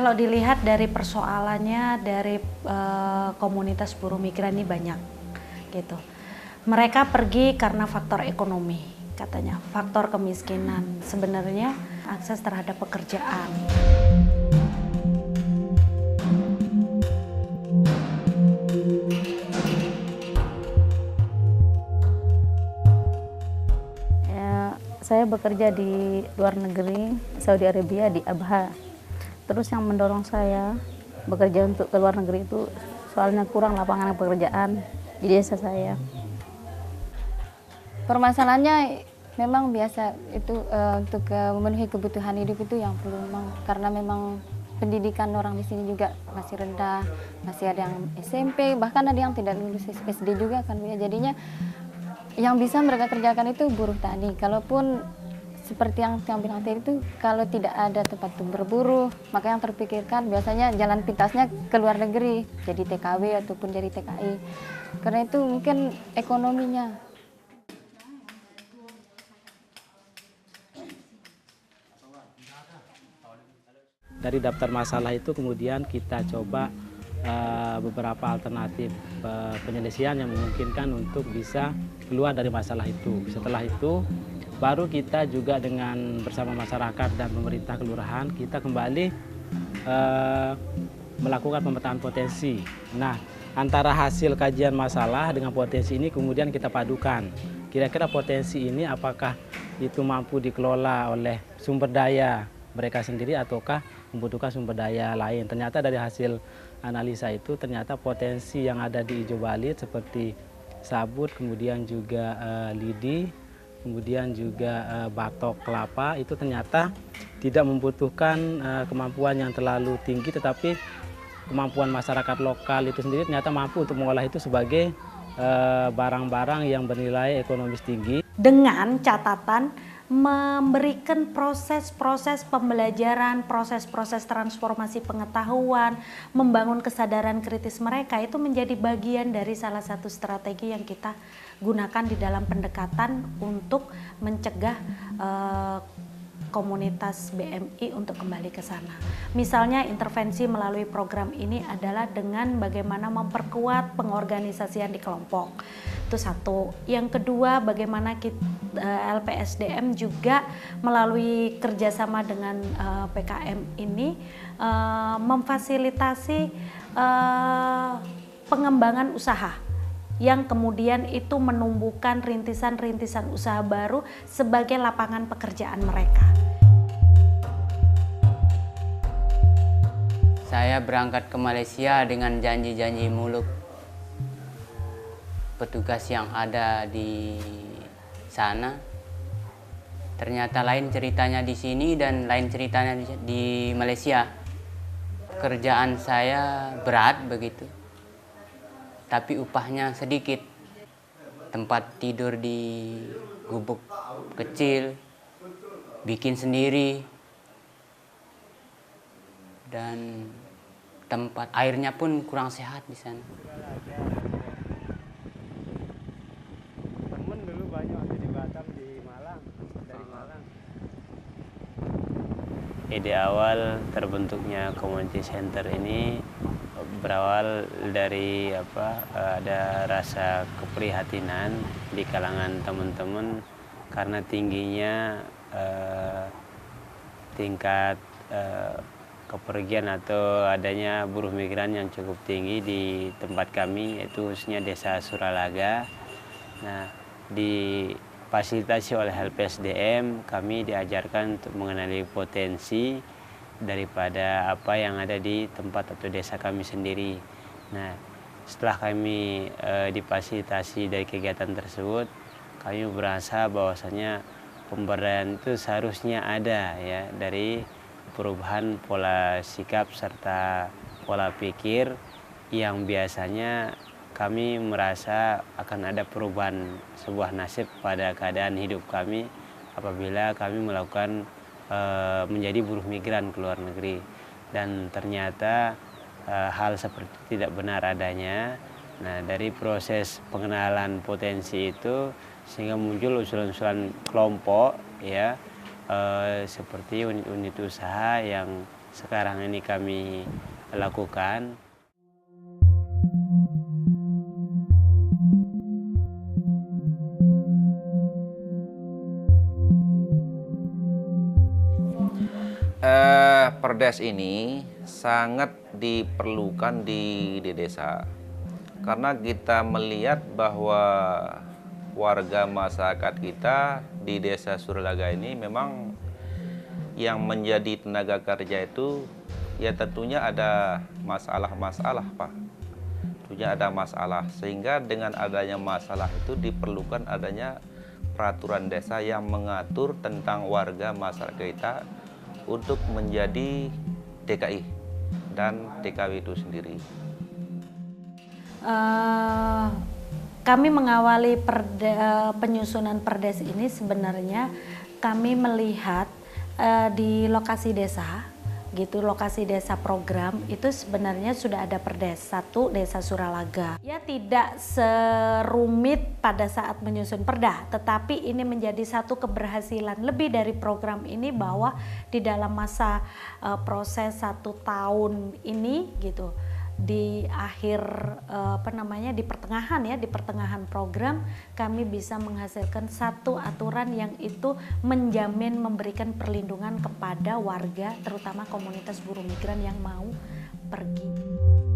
kalau dilihat dari persoalannya dari komunitas buruh migran ini banyak gitu. Mereka pergi karena faktor ekonomi katanya, faktor kemiskinan. Sebenarnya akses terhadap pekerjaan. Saya bekerja di luar negeri, Saudi Arabia, di Abha. Terus yang mendorong saya bekerja untuk ke luar negeri itu soalnya kurang lapangan pekerjaan di desa saya. Permasalahannya memang biasa itu untuk memenuhi kebutuhan hidup itu yang perlu memang, karena memang pendidikan orang di sini juga masih rendah, masih ada yang SMP, bahkan ada yang tidak lulus SD juga kan ya. Jadinya yang bisa mereka kerjakan itu buruh tani. Kalaupun seperti yang saya bilang tadi itu, kalau tidak ada tempat untuk berburu, maka yang terpikirkan biasanya jalan pintasnya ke luar negeri, jadi TKW ataupun jadi TKI. Karena itu mungkin ekonominya. Dari daftar masalah itu kemudian kita coba beberapa alternatif penyelesaian yang memungkinkan untuk bisa keluar dari masalah itu. Setelah itu baru kita juga dengan bersama masyarakat dan pemerintah kelurahan kita kembali melakukan pemetaan potensi. Nah, antara hasil kajian masalah dengan potensi ini kemudian kita padukan. Kira-kira potensi ini apakah itu mampu dikelola oleh sumber daya mereka sendiri ataukah membutuhkan sumber daya lain. Ternyata dari hasil analisa itu ternyata potensi yang ada di Ijo Balit seperti sabut, kemudian juga lidi, kemudian juga batok kelapa itu ternyata tidak membutuhkan kemampuan yang terlalu tinggi, tetapi kemampuan masyarakat lokal itu sendiri ternyata mampu untuk mengolah itu sebagai barang-barang yang bernilai ekonomis tinggi. Dengan catatan memberikan proses-proses pembelajaran, proses-proses transformasi pengetahuan, membangun kesadaran kritis mereka itu menjadi bagian dari salah satu strategi yang kita gunakan di dalam pendekatan untuk mencegah komunitas BMI untuk kembali ke sana. Misalnya intervensi melalui program ini adalah dengan bagaimana memperkuat pengorganisasian di kelompok. Itu satu. Yang kedua, bagaimana LPSDM juga melalui kerjasama dengan PKM ini memfasilitasi pengembangan usaha yang kemudian itu menumbuhkan rintisan-rintisan usaha baru sebagai lapangan pekerjaan mereka. Saya berangkat ke Malaysia dengan janji-janji muluk petugas yang ada di sana. Ternyata lain ceritanya di sini dan lain ceritanya di Malaysia. Kerjaan saya berat begitu, tapi upahnya sedikit. Tempat tidur di gubuk kecil, bikin sendiri, dan tempat airnya pun kurang sehat di sana. Temen dulu banyak di Batam, di Malang, dari Malang. Ide awal terbentuknya community center ini berawal dari ada rasa keprihatinan di kalangan teman-teman karena tingginya tingkat kepergian atau adanya buruh migran yang cukup tinggi di tempat kami, yaitu khususnya desa Suralaga. Nah, difasilitasi oleh LPSDM kami diajarkan untuk mengenali potensi daripada apa yang ada di tempat atau desa kami sendiri. Nah, setelah kami difasilitasi dari kegiatan tersebut, kami merasa bahwasanya pemberdayaan itu seharusnya ada ya dari perubahan pola sikap serta pola pikir yang biasanya kami merasa akan ada perubahan sebuah nasib pada keadaan hidup kami apabila kami melakukan menjadi buruh migran ke luar negeri. Dan ternyata hal seperti tidak benar adanya. Nah, dari proses pengenalan potensi itu sehingga muncul usulan-usulan kelompok ya, seperti unit-unit usaha yang sekarang ini kami lakukan. Perdes ini sangat diperlukan di desa karena kita melihat bahwa warga masyarakat kita di desa Suralaga ini memang yang menjadi tenaga kerja itu ya tentunya ada masalah-masalah, Pak. Tentunya ada masalah, sehingga dengan adanya masalah itu diperlukan adanya peraturan desa yang mengatur tentang warga masyarakat kita untuk menjadi TKI dan TKW itu sendiri. Kami mengawali penyusunan perdes ini sebenarnya kami melihat di lokasi desa, gitu, lokasi desa program itu sebenarnya sudah ada perdes satu desa Suralaga. Ya tidak serumit pada saat menyusun perda, tetapi ini menjadi satu keberhasilan lebih dari program ini bahwa di dalam masa proses 1 tahun ini gitu, di akhir di pertengahan program kami bisa menghasilkan satu aturan yang itu menjamin memberikan perlindungan kepada warga terutama komunitas buruh migran yang mau pergi.